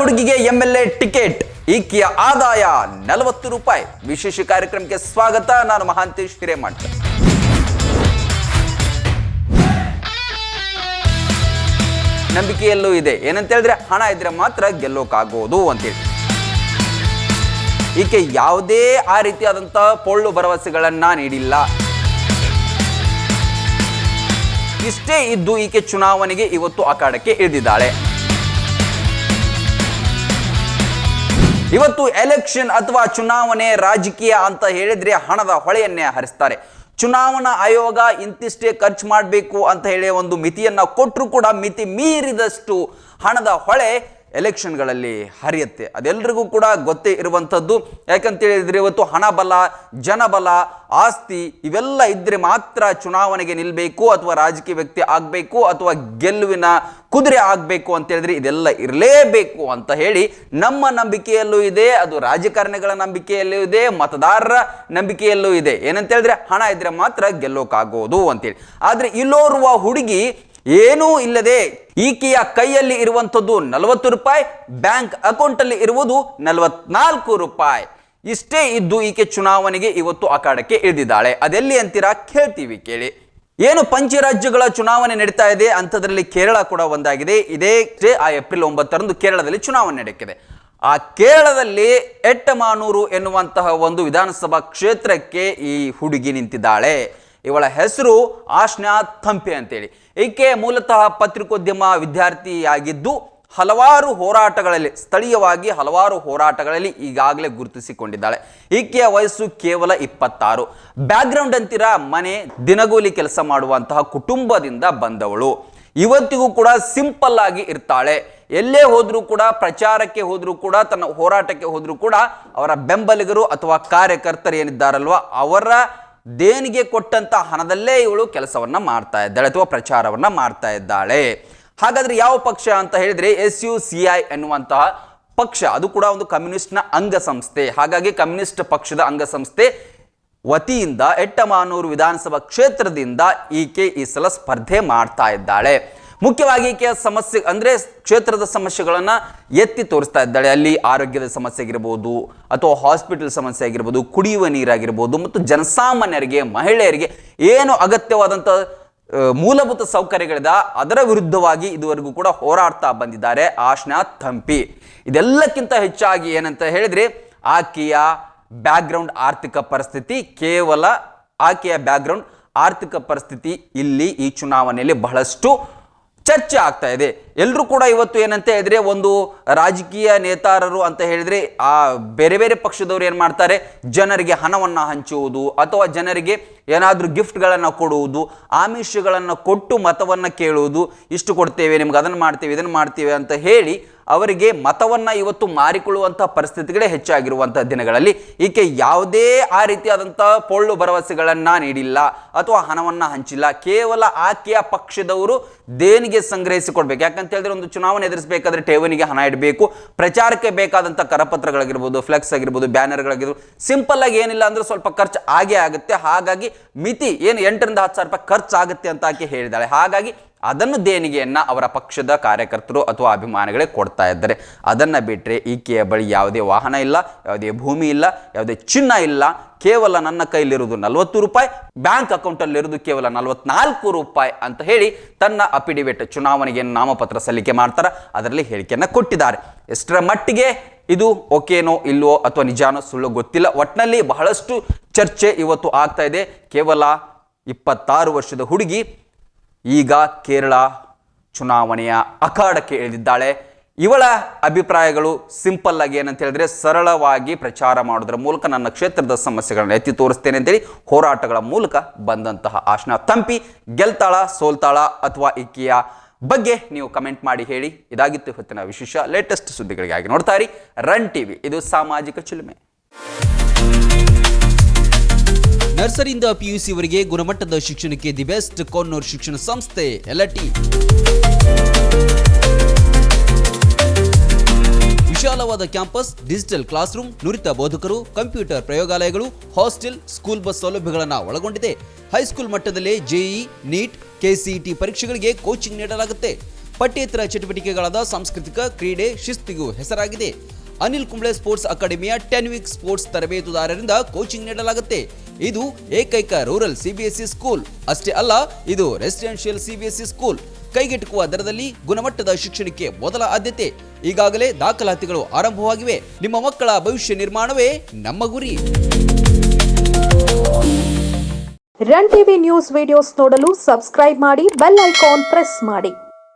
ಹುಡುಗಿಗೆ MLA ticket, ಈಕೆಯ ಆದಾಯ 40 ರೂಪಾಯಿ. ವಿಶೇಷ ಕಾರ್ಯಕ್ರಮಕ್ಕೆ ಸ್ವಾಗತ. ನಾನು ಮಹಾಂತೇಶ್ ಹಿರೇಮಠ. ನಂಬಿಕೆಯಲ್ಲೂ ಇದೆ. ಏನಂತ ಹೇಳಿದ್ರೆ ಹಣ ಇದ್ರೆ ಮಾತ್ರ ಗೆಲ್ಲೋಕಾಗೋದು ಅಂತೇಳಿ. ಈಕೆ ಯಾವುದೇ ಆ ರೀತಿಯಾದಂಥ ಪೊಳ್ಳು ಭರವಸೆಗಳನ್ನ ನೀಡಿಲ್ಲ. ಇಷ್ಟೇ ಇದ್ದು ಈಕೆ ಚುನಾವಣೆಗೆ ಇವತ್ತು ಅಖಾಡಕ್ಕೆ ಇಳಿದಿದ್ದಾಳೆ. ಇವತ್ತು ಎಲೆಕ್ಷನ್ ಅಥವಾ ಚುನಾವಣೆ ರಾಜಕೀಯ ಅಂತ ಹೇಳಿದ್ರೆ ಹಣದ ಹೊಳೆಯನ್ನೇ ಹರಿಸ್ತಾರೆ. ಚುನಾವಣಾ ಆಯೋಗ ಇಂತಿಷ್ಟೇ ಖರ್ಚು ಮಾಡಬೇಕು ಅಂತ ಹೇಳಿ ಒಂದು ಮಿತಿಯನ್ನ ಕೊಟ್ಟರು ಕೂಡ ಮಿತಿ ಮೀರಿದಷ್ಟು ಹಣದ ಹೊಳೆ ಎಲೆಕ್ಷನ್ಗಳಲ್ಲಿ ಹರಿಯುತ್ತೆ. ಅದೆಲ್ಲರಿಗೂ ಕೂಡ ಗೊತ್ತೇ ಇರುವಂಥದ್ದು. ಯಾಕಂತ ಹೇಳಿದ್ರೆ ಇವತ್ತು ಹಣ ಬಲ, ಜನಬಲ, ಆಸ್ತಿ ಇವೆಲ್ಲ ಇದ್ರೆ ಮಾತ್ರ ಚುನಾವಣೆಗೆ ನಿಲ್ಲಬೇಕು ಅಥವಾ ರಾಜಕೀಯ ವ್ಯಕ್ತಿ ಆಗಬೇಕು ಅಥವಾ ಗೆಲುವಿನ ಕುದುರೆ ಆಗಬೇಕು ಅಂತ ಹೇಳಿದ್ರೆ ಇದೆಲ್ಲ ಇರಲೇಬೇಕು ಅಂತ ಹೇಳಿ ನಮ್ಮ ನಂಬಿಕೆಯಲ್ಲೂ ಇದೆ, ಅದು ರಾಜಕಾರಣಿಗಳ ನಂಬಿಕೆಯಲ್ಲೂ ಇದೆ, ಮತದಾರರ ನಂಬಿಕೆಯಲ್ಲೂ ಇದೆ. ಏನಂತ ಹೇಳಿದ್ರೆ ಹಣ ಇದ್ರೆ ಮಾತ್ರ ಗೆಲ್ಲೋಕಾಗೋದು ಅಂತೇಳಿ. ಆದ್ರೆ ಇಲ್ಲೋರುವ ಹುಡುಗಿ ಏನೂ ಇಲ್ಲದೆ ಈಕೆಯ ಕೈಯಲ್ಲಿ ಇರುವಂಥದ್ದು 40 ರೂಪಾಯಿ, ಬ್ಯಾಂಕ್ ಅಕೌಂಟ್ ಅಲ್ಲಿ ಇರುವುದು 44 ರೂಪಾಯಿ. ಇಷ್ಟೇ ಇದ್ದು ಈಕೆ ಚುನಾವಣೆಗೆ ಇವತ್ತು ಅಖಾಡಕ್ಕೆ ಇಳಿದಿದ್ದಾಳೆ. ಅದೆಲ್ಲಿ ಅಂತೀರಾ? ಕೇಳ್ತೀವಿ, ಕೇಳಿ. ಏನು ಪಂಚರಾಜ್ಯಗಳ ಚುನಾವಣೆ ನಡೀತಾ ಇದೆ ಅಂಥದ್ರಲ್ಲಿ ಕೇರಳ ಕೂಡ ಒಂದಾಗಿದೆ. ಇದೇ ಏಪ್ರಿಲ್ 9ರಂದು ಕೇರಳದಲ್ಲಿ ಚುನಾವಣೆ ನಡೆಯುತ್ತಿದೆ. ಆ ಕೇರಳದಲ್ಲಿ ಎಟ್ಟಮಾನೂರು ಎನ್ನುವಂತಹ ಒಂದು ವಿಧಾನಸಭಾ ಕ್ಷೇತ್ರಕ್ಕೆ ಈ ಹುಡುಗಿ ನಿಂತಿದ್ದಾಳೆ. ಇವಳ ಹೆಸರು ಆಶ್ನಾ ಥಂಪೆ ಅಂತೇಳಿ. ಈಕೆ ಮೂಲತಃ ಪತ್ರಿಕೋದ್ಯಮ ವಿದ್ಯಾರ್ಥಿಯಾಗಿದ್ದು ಹಲವಾರು ಹೋರಾಟಗಳಲ್ಲಿ, ಸ್ಥಳೀಯವಾಗಿ ಹಲವಾರು ಹೋರಾಟಗಳಲ್ಲಿ ಈಗಾಗಲೇ ಗುರುತಿಸಿಕೊಂಡಿದ್ದಾಳೆ. ಈಕೆಯ ವಯಸ್ಸು ಕೇವಲ 26. ಬ್ಯಾಕ್ಗ್ರೌಂಡ್ ಅಂತೀರಾ? ಮನೆ ದಿನಗೂಲಿ ಕೆಲಸ ಮಾಡುವಂತಹ ಕುಟುಂಬದಿಂದ ಬಂದವಳು. ಇವತ್ತಿಗೂ ಕೂಡ ಸಿಂಪಲ್ ಆಗಿ ಇರ್ತಾಳೆ. ಎಲ್ಲೇ ಹೋದ್ರೂ ಕೂಡ, ಪ್ರಚಾರಕ್ಕೆ ಹೋದ್ರೂ ಕೂಡ, ತನ್ನ ಹೋರಾಟಕ್ಕೆ ಹೋದ್ರೂ ಕೂಡ ಅವರ ಬೆಂಬಲಿಗರು ಅಥವಾ ಕಾರ್ಯಕರ್ತರು ಏನಿದ್ದಾರಲ್ವ ಅವರ ದೇಣಿಗೆ ಕೊಟ್ಟಂತ ಹಣದಲ್ಲೇ ಇವಳು ಕೆಲಸವನ್ನ ಮಾಡ್ತಾ ಇದ್ದಾಳೆ ಅಥವಾ ಪ್ರಚಾರವನ್ನ ಮಾಡ್ತಾ ಇದ್ದಾಳೆ. ಹಾಗಾದ್ರೆ ಯಾವ ಪಕ್ಷ ಅಂತ ಹೇಳಿದ್ರೆ SUCI ಎನ್ನುವಂತಹ ಪಕ್ಷ, ಅದು ಕೂಡ ಒಂದು ಕಮ್ಯುನಿಸ್ಟ್ನ ಅಂಗಸಂಸ್ಥೆ. ಹಾಗಾಗಿ ಕಮ್ಯುನಿಸ್ಟ್ ಪಕ್ಷದ ಅಂಗಸಂಸ್ಥೆ ವತಿಯಿಂದ ಎಟ್ಟಮಾನೂರು ವಿಧಾನಸಭಾ ಕ್ಷೇತ್ರದಿಂದ ಈಕೆ ಈ ಸಲ ಸ್ಪರ್ಧೆ ಮಾಡ್ತಾ ಇದ್ದಾಳೆ. ಮುಖ್ಯವಾಗಿ ಈಕೆಯ ಸಮಸ್ಯೆ ಅಂದ್ರೆ ಕ್ಷೇತ್ರದ ಸಮಸ್ಯೆಗಳನ್ನ ಎತ್ತಿ ತೋರಿಸ್ತಾ ಇದ್ದಾಳೆ. ಅಲ್ಲಿ ಆರೋಗ್ಯದ ಸಮಸ್ಯೆ ಆಗಿರ್ಬೋದು ಅಥವಾ ಹಾಸ್ಪಿಟಲ್ ಸಮಸ್ಯೆ ಆಗಿರ್ಬೋದು, ಕುಡಿಯುವ ನೀರಾಗಿರ್ಬೋದು ಮತ್ತು ಜನಸಾಮಾನ್ಯರಿಗೆ, ಮಹಿಳೆಯರಿಗೆ ಏನು ಅಗತ್ಯವಾದಂಥ ಮೂಲಭೂತ ಸೌಕರ್ಯಗಳಿದ ಅದರ ವಿರುದ್ಧವಾಗಿ ಇದುವರೆಗೂ ಕೂಡ ಹೋರಾಡ್ತಾ ಬಂದಿದ್ದಾರೆ ಆಶ್ನಾ ಥಂಪಿ. ಇದೆಲ್ಲಕ್ಕಿಂತ ಹೆಚ್ಚಾಗಿ ಏನಂತ ಹೇಳಿದ್ರೆ ಆಕೆಯ ಬ್ಯಾಕ್ಗ್ರೌಂಡ್ ಆರ್ಥಿಕ ಪರಿಸ್ಥಿತಿ, ಕೇವಲ ಆಕೆಯ ಬ್ಯಾಕ್ಗ್ರೌಂಡ್ ಆರ್ಥಿಕ ಪರಿಸ್ಥಿತಿ ಇಲ್ಲಿ ಈ ಚುನಾವಣೆಯಲ್ಲಿ ಬಹಳಷ್ಟು ಚರ್ಚೆ ಆಗ್ತಾ ಇದೆ. ಎಲ್ಲರೂ ಕೂಡ ಇವತ್ತು ಏನಂತ ಹೇಳಿದ್ರೆ ಒಂದು ರಾಜಕೀಯ ನೇತಾರರು ಅಂತ ಹೇಳಿದ್ರೆ ಆ ಬೇರೆ ಬೇರೆ ಪಕ್ಷದವರು ಏನು ಮಾಡ್ತಾರೆ, ಜನರಿಗೆ ಹಣವನ್ನು ಹಂಚುವುದು ಅಥವಾ ಜನರಿಗೆ ಏನಾದರೂ ಗಿಫ್ಟ್ಗಳನ್ನು ಕೊಡುವುದು, ಆಮಿಷಗಳನ್ನು ಕೊಟ್ಟು ಮತವನ್ನು ಕೇಳುವುದು, ಇಷ್ಟು ಕೊಡ್ತೇವೆ ನಿಮ್ಗೆ, ಅದನ್ನು ಮಾಡ್ತೇವೆ, ಇದನ್ನು ಮಾಡ್ತೇವೆ ಅಂತ ಹೇಳಿ ಅವರಿಗೆ ಮತವನ್ನು ಇವತ್ತು ಮಾರಿಕೊಳ್ಳುವಂಥ ಪರಿಸ್ಥಿತಿಗಳೇ ಹೆಚ್ಚಾಗಿರುವಂಥ ದಿನಗಳಲ್ಲಿ ಈಕೆ ಯಾವುದೇ ಆ ರೀತಿಯಾದಂಥ ಪೊಳ್ಳು ಭರವಸೆಗಳನ್ನು ನೀಡಿಲ್ಲ ಅಥವಾ ಹಣವನ್ನು ಹಂಚಿಲ್ಲ. ಕೇವಲ ಆಕೆಯ ಪಕ್ಷದವರು ದೇಣಿಗೆ ಸಂಗ್ರಹಿಸಿಕೊಡ್ಬೇಕು. ಯಾಕಂತ ಹೇಳಿದ್ರೆ ಒಂದು ಚುನಾವಣೆ ಎದುರಿಸಬೇಕಾದ್ರೆ ಠೇವಣಿಗೆ ಹಣ ಇಡಬೇಕು, ಪ್ರಚಾರಕ್ಕೆ ಬೇಕಾದಂಥ ಕರಪತ್ರಗಳಾಗಿರ್ಬೋದು, ಫ್ಲೆಕ್ಸ್ ಆಗಿರ್ಬೋದು, ಬ್ಯಾನರ್ಗಳಾಗಿರ್ಬೋದು, ಸಿಂಪಲ್ ಆಗಿ ಏನಿಲ್ಲ ಅಂದ್ರೆ ಸ್ವಲ್ಪ ಖರ್ಚು ಆಗೇ ಆಗುತ್ತೆ. ಹಾಗಾಗಿ ಮಿತಿ ಏನು 8ರಿಂದ 10 ಸಾವಿರ ರೂಪಾಯಿ ಖರ್ಚಾಗುತ್ತೆ ಅಂತ ಆಕೆ ಹೇಳಿದ್ದಾಳೆ. ಹಾಗಾಗಿ ಅದನ್ನು ದೇಣಿಗೆಯನ್ನ ಅವರ ಪಕ್ಷದ ಕಾರ್ಯಕರ್ತರು ಅಥವಾ ಅಭಿಮಾನಿಗಳೇ ಕೊಡ್ತಾ ಇದ್ದಾರೆ. ಅದನ್ನು ಬಿಟ್ಟರೆ ಈಕೆಯ ಬಳಿ ಯಾವುದೇ ವಾಹನ ಇಲ್ಲ, ಯಾವುದೇ ಭೂಮಿ ಇಲ್ಲ, ಯಾವುದೇ ಚಿನ್ನ ಇಲ್ಲ. ಕೇವಲ ನನ್ನ ಕೈಲಿರುವುದು 40 ರೂಪಾಯಿ, ಬ್ಯಾಂಕ್ ಅಕೌಂಟಲ್ಲಿರುವುದು ಕೇವಲ 44 ರೂಪಾಯಿ ಅಂತ ಹೇಳಿ ತನ್ನ ಅಫಿಡವಿಟ್, ಚುನಾವಣೆಗೆ ನಾಮಪತ್ರ ಸಲ್ಲಿಕೆ ಮಾಡ್ತಾರೆ, ಅದರಲ್ಲಿ ಹೇಳಿಕೆಯನ್ನು ಕೊಟ್ಟಿದ್ದಾರೆ. ಎಷ್ಟರ ಮಟ್ಟಿಗೆ ಇದು ಓಕೆನೋ ಇಲ್ವೋ ಅಥವಾ ನಿಜಾನೋ ಸುಳ್ಳು ಗೊತ್ತಿಲ್ಲ. ಒಟ್ಟಿನಲ್ಲಿ ಬಹಳಷ್ಟು ಚರ್ಚೆ ಇವತ್ತು ಆಗ್ತಾ ಇದೆ. ಕೇವಲ 26 ವರ್ಷದ ಹುಡುಗಿ ಈಗ ಕೇರಳ ಚುನಾವಣೆಯ ಅಖಾಡಕ್ಕೆ ಇಳಿದಿದ್ದಾಳೆ. ಇವಳ ಅಭಿಪ್ರಾಯಗಳು ಸಿಂಪಲ್ ಆಗಿ ಏನಂತ ಹೇಳಿದ್ರೆ ಸರಳವಾಗಿ ಪ್ರಚಾರ ಮಾಡೋದ್ರ ಮೂಲಕ ನನ್ನ ಕ್ಷೇತ್ರದ ಸಮಸ್ಯೆಗಳನ್ನು ಎತ್ತಿ ತೋರಿಸ್ತೇನೆ ಅಂತೇಳಿ ಹೋರಾಟಗಳ ಮೂಲಕ ಬಂದಂತಹ ಆಶ್ನಾ ಥಂಪಿ ಗೆಲ್ತಾಳ, ಸೋಲ್ತಾಳ ಅಥವಾ ಈಕೆಯ ಬಗ್ಗೆ ನೀವು ಕಮೆಂಟ್ ಮಾಡಿ ಹೇಳಿ. ಇದಾಗಿತ್ತು ಇವತ್ತಿನ ವಿಶೇಷ. ಲೇಟೆಸ್ಟ್ ಸುದ್ದಿಗಳಿಗಾಗಿ ನೋಡ್ತಾ ಇರಿ ರನ್ ಟಿವಿ, ಇದು ಸಾಮಾಜಿಕ ಚಿಲುಮೆ. ನರ್ಸರಿಯಿಂದ PUC ವರೆಗೆ ಗುಣಮಟ್ಟದ ಶಿಕ್ಷಣಕ್ಕೆ ದಿ ಬೆಸ್ಟ್ ಕೊನ್ನೂರು ಶಿಕ್ಷಣ ಸಂಸ್ಥೆ LT. ವಿಶಾಲವಾದ ಕ್ಯಾಂಪಸ್, ಡಿಜಿಟಲ್ ಕ್ಲಾಸ್ ರೂಮ್, ನುರಿತ ಬೋಧಕರು, ಕಂಪ್ಯೂಟರ್ ಪ್ರಯೋಗಾಲಯಗಳು, ಹಾಸ್ಟೆಲ್, ಸ್ಕೂಲ್ ಬಸ್ ಸೌಲಭ್ಯಗಳನ್ನು ಒಳಗೊಂಡಿದೆ. ಹೈಸ್ಕೂಲ್ ಮಟ್ಟದಲ್ಲೇ JEE, NEET, KCET ಪರೀಕ್ಷೆಗಳಿಗೆ ಕೋಚಿಂಗ್ ನೀಡಲಾಗುತ್ತೆ. ಪಠ್ಯೇತರ ಚಟುವಟಿಕೆಗಳಾದ ಸಾಂಸ್ಕೃತಿಕ, ಕ್ರೀಡೆ, ಶಿಸ್ತಿಗೂ ಹೆಸರಾಗಿದೆ. ಅನಿಲ್ ಕುಂಬ್ಳೆ ಸ್ಪೋರ್ಟ್ಸ್ ಅಕಾಡೆಮಿಯ 10 ವೀಕ್ ಸ್ಪೋರ್ಟ್ಸ್ ತರಬೇತುದಾರರಿಂದ ಕೋಚಿಂಗ್ ನೀಡಲಾಗುತ್ತೆ. ಇದು ಏಕೈಕ ರೂರಲ್ ಸಿಬಿಎಸ್ಇ ಸ್ಕೂಲ್ ಅಷ್ಟೇ ಅಲ್ಲ, ಇದು ರೆಸಿಡೆನ್ಷಿಯಲ್ ಸಿಬಿಎಸ್ಇ ಸ್ಕೂಲ್. ಕೈಗೆಟುಕುವ ದರದಲ್ಲಿ ಗುಣಮಟ್ಟದ ಶಿಕ್ಷಣಕ್ಕೆ ಮೊದಲ ಆದ್ಯತೆ. ಈಗಾಗಲೇ ದಾಖಲಾತಿಗಳು ಆರಂಭವಾಗಿವೆ. ನಿಮ್ಮ ಮಕ್ಕಳ ಭವಿಷ್ಯ ನಿರ್ಮಾಣವೇ ನಮ್ಮ ಗುರಿ. ರನ್ ಟಿವಿ ನ್ಯೂಸ್ ವಿಡಿಯೋಸ್ ನೋಡಲು ಸಬ್ಸ್ಕ್ರೈಬ್ ಮಾಡಿ, ಬೆಲ್ ಐಕಾನ್ ಪ್ರೆಸ್ ಮಾಡಿ.